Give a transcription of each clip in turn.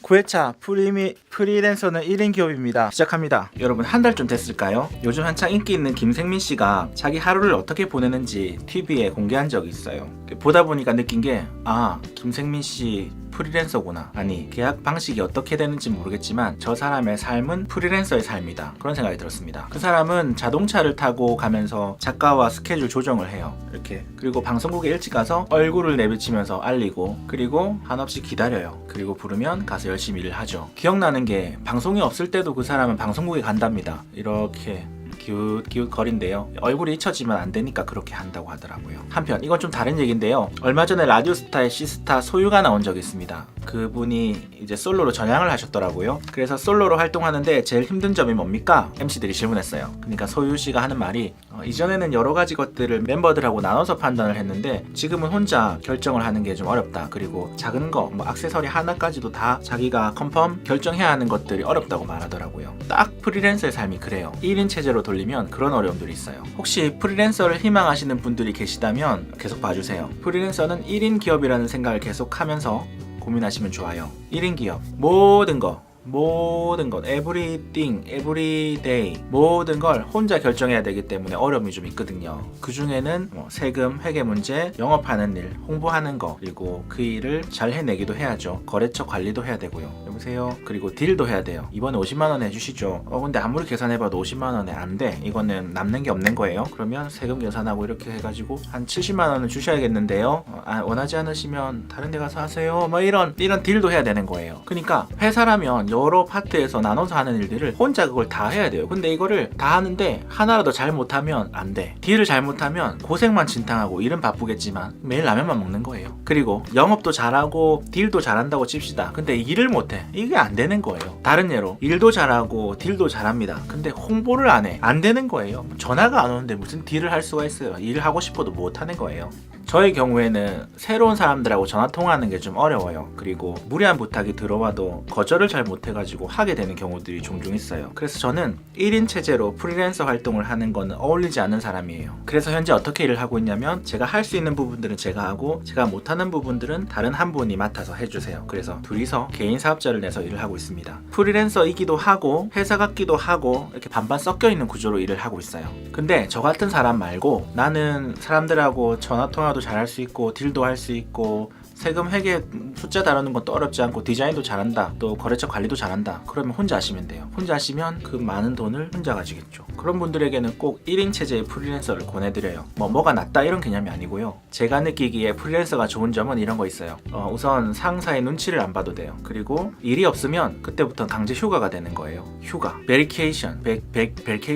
9회차 프리랜서는 1인 기업입니다. 시작합니다. 여러분, 한 달쯤 됐을까요? 요즘 한창 인기 있는 김생민 씨가 자기 하루를 어떻게 보내는지 TV에 공개한 적이 있어요. 보다 보니까 느낀 게, 김생민 씨 프리랜서구나. 아니, 계약 방식이 어떻게 되는지 모르겠지만 저 사람의 삶은 프리랜서의 삶이다. 그런 생각이 들었습니다. 그 사람은 자동차를 타고 가면서 작가와 스케줄 조정을 해요. 이렇게. 그리고 방송국에 일찍 가서 얼굴을 내비치면서 알리고, 그리고 한없이 기다려요. 그리고 부르면 가서 열심히 일을 하죠. 기억나는 게, 방송이 없을 때도 그 사람은 방송국에 간답니다. 이렇게 기웃거린데요. 얼굴이 잊혀지면 안 되니까 그렇게 한다고 하더라고요. 한편 이건 좀 다른 얘기인데요. 얼마 전에 라디오스타의 시스타 소유가 나온 적이 있습니다. 그분이 이제 솔로로 전향을 하셨더라고요. 그래서 솔로로 활동하는데 제일 힘든 점이 뭡니까? MC들이 질문했어요. 그러니까 소유 씨가 하는 말이, 이전에는 여러 가지 것들을 멤버들하고 나눠서 판단을 했는데 지금은 혼자 결정을 하는 게 좀 어렵다. 그리고 작은 거, 액세서리 하나까지도 다 자기가 컨펌 결정해야 하는 것들이 어렵다고 말하더라고요. 딱 프리랜서의 삶이 그래요. 1인 체제로 돌리면 그런 어려움들이 있어요. 혹시 프리랜서를 희망하시는 분들이 계시다면 계속 봐주세요. 프리랜서는 1인 기업이라는 생각을 계속 하면서 고민하시면 좋아요. 1인 기업, 모든 것, everything, everyday, 모든 걸 혼자 결정해야 되기 때문에 어려움이 좀 있거든요. 그 중에는 세금, 회계 문제, 영업하는 일, 홍보하는 거, 그리고 그 일을 잘 해내기도 해야죠. 거래처 관리도 해야 되고요. 여보세요? 그리고 딜도 해야 돼요. 이번에 50만원 해주시죠. 근데 아무리 계산해봐도 50만원에 안 돼. 이거는 남는 게 없는 거예요. 그러면 세금 계산하고 이렇게 해가지고 한 70만원을 주셔야겠는데요. 원하지 않으시면 다른 데 가서 하세요. 이런 딜도 해야 되는 거예요. 그러니까 회사라면 여러 파트에서 나눠서 하는 일들을 혼자 그걸 다 해야 돼요. 근데 이거를 다 하는데 하나라도 잘못하면 안 돼. 딜을 잘못하면 고생만 진탕하고 일은 바쁘겠지만 매일 라면만 먹는 거예요. 그리고 영업도 잘하고 딜도 잘한다고 칩시다. 근데 일을 못해. 이게 안 되는 거예요. 다른 예로, 일도 잘하고 딜도 잘합니다. 근데 홍보를 안 해. 안 되는 거예요. 전화가 안 오는데 무슨 딜을 할 수가 있어요. 일을 하고 싶어도 못 하는 거예요. 저의 경우에는 새로운 사람들하고 전화 통화하는 게 좀 어려워요. 그리고 무리한 부탁이 들어와도 거절을 잘 못해가지고 하게 되는 경우들이 종종 있어요. 그래서 저는 1인 체제로 프리랜서 활동을 하는 거는 어울리지 않는 사람이에요. 그래서 현재 어떻게 일을 하고 있냐면, 제가 할 수 있는 부분들은 제가 하고, 제가 못하는 부분들은 다른 한 분이 맡아서 해주세요. 그래서 둘이서 개인 사업자를 내서 일을 하고 있습니다. 프리랜서이기도 하고 회사 같기도 하고 이렇게 반반 섞여 있는 구조로 일을 하고 있어요. 근데 저 같은 사람 말고, 나는 사람들하고 전화 통화도 잘할 수 있고 딜도 할 수 있고 세금 회계 숫자 다루는 것도 어렵지 않고 디자인도 잘한다, 또 거래처 관리도 잘한다, 그러면 혼자 하시면 돼요. 혼자 하시면 그 많은 돈을 혼자 가지겠죠. 그런 분들에게는 꼭 1인 체제의 프리랜서를 권해드려요. 뭐가 낫다 이런 개념이 아니고요. 제가 느끼기에 프리랜서가 좋은 점은 이런 거 있어요. 우선 상사의 눈치를 안 봐도 돼요. 그리고 일이 없으면 그때부터 강제 휴가가 되는 거예요. 휴가, 베리케이션,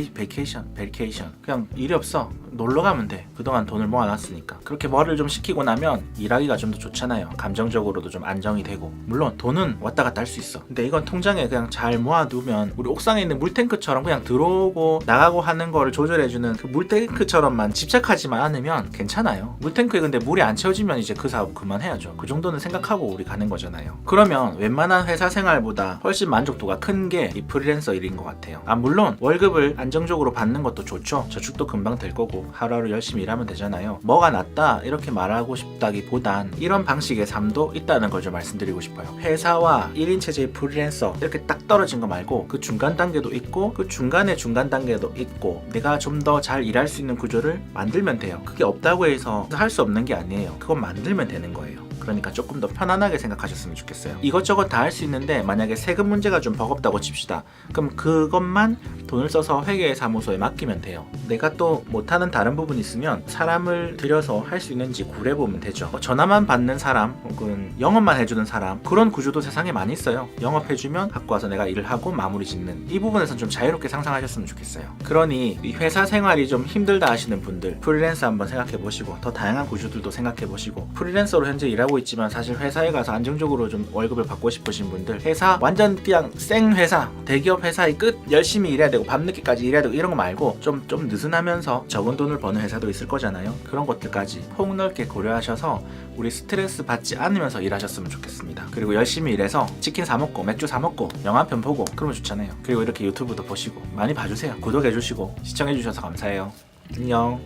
베리케이션, 그냥 일이 없어, 놀러 가면 돼. 그동안 돈을 모아놨으니까. 그렇게 뭐를 좀 시키고 나면 일하기가 좀 더 좋잖아요. 감정적으로도 좀 안정이 되고. 물론 돈은 왔다 갔다 할 수 있어. 근데 이건 통장에 그냥 잘 모아두면, 우리 옥상에 있는 물탱크처럼 그냥 들어오고 나가고 하는 거를 조절해주는 그 물탱크처럼만 집착하지만 않으면 괜찮아요. 물탱크에 근데 물이 안 채워지면 이제 그 사업 그만해야죠. 그 정도는 생각하고 우리 가는 거잖아요. 그러면 웬만한 회사 생활보다 훨씬 만족도가 큰 게 이 프리랜서 일인 것 같아요. 물론 월급을 안정적으로 받는 것도 좋죠. 저축도 금방 될 거고 하루하루 열심히 일하면 되잖아요. 뭐가 낫다 이렇게 말하고 싶다기보단 이런 방식의 삶도 있다는 걸 좀 말씀드리고 싶어요. 회사와 1인 체제의 프리랜서 이렇게 딱 떨어진 거 말고 그 중간 단계도 있고, 그 중간에 중간 단계도 있고, 내가 좀 더 잘 일할 수 있는 구조를 만들면 돼요. 그게 없다고 해서 할 수 없는 게 아니에요. 그건 만들면 되는 거예요. 그러니까 조금 더 편안하게 생각하셨으면 좋겠어요. 이것저것 다 할 수 있는데 만약에 세금 문제가 좀 버겁다고 칩시다. 그럼 그것만 돈을 써서 회계사무소에 맡기면 돼요. 내가 또 못하는 다른 부분이 있으면 사람을 들여서 할 수 있는지 구해보면 되죠. 전화만 받는 사람 혹은 영업만 해주는 사람, 그런 구조도 세상에 많이 있어요. 영업해주면 갖고 와서 내가 일을 하고 마무리 짓는, 이 부분에선 좀 자유롭게 상상하셨으면 좋겠어요. 그러니 이 회사 생활이 좀 힘들다 하시는 분들, 프리랜서 한번 생각해보시고 더 다양한 구조들도 생각해보시고, 프리랜서로 현재 일하고 있지만 사실 회사에 가서 안정적으로 좀 월급을 받고 싶으신 분들, 회사 완전 그냥 생 회사, 대기업 회사의 끝, 열심히 일해야 되고 밤늦게까지 일해야 되고 이런 거 말고 좀 느슨하면서 적은 돈을 버는 회사도 있을 거잖아요. 그런 것들까지 폭넓게 고려하셔서 우리 스트레스 받지 않으면서 일하셨으면 좋겠습니다. 그리고 열심히 일해서 치킨 사 먹고 맥주 사 먹고 영화 한 편 보고 그러면 좋잖아요. 그리고 이렇게 유튜브도 보시고 많이 봐주세요. 구독해주시고 시청해주셔서 감사해요. 안녕.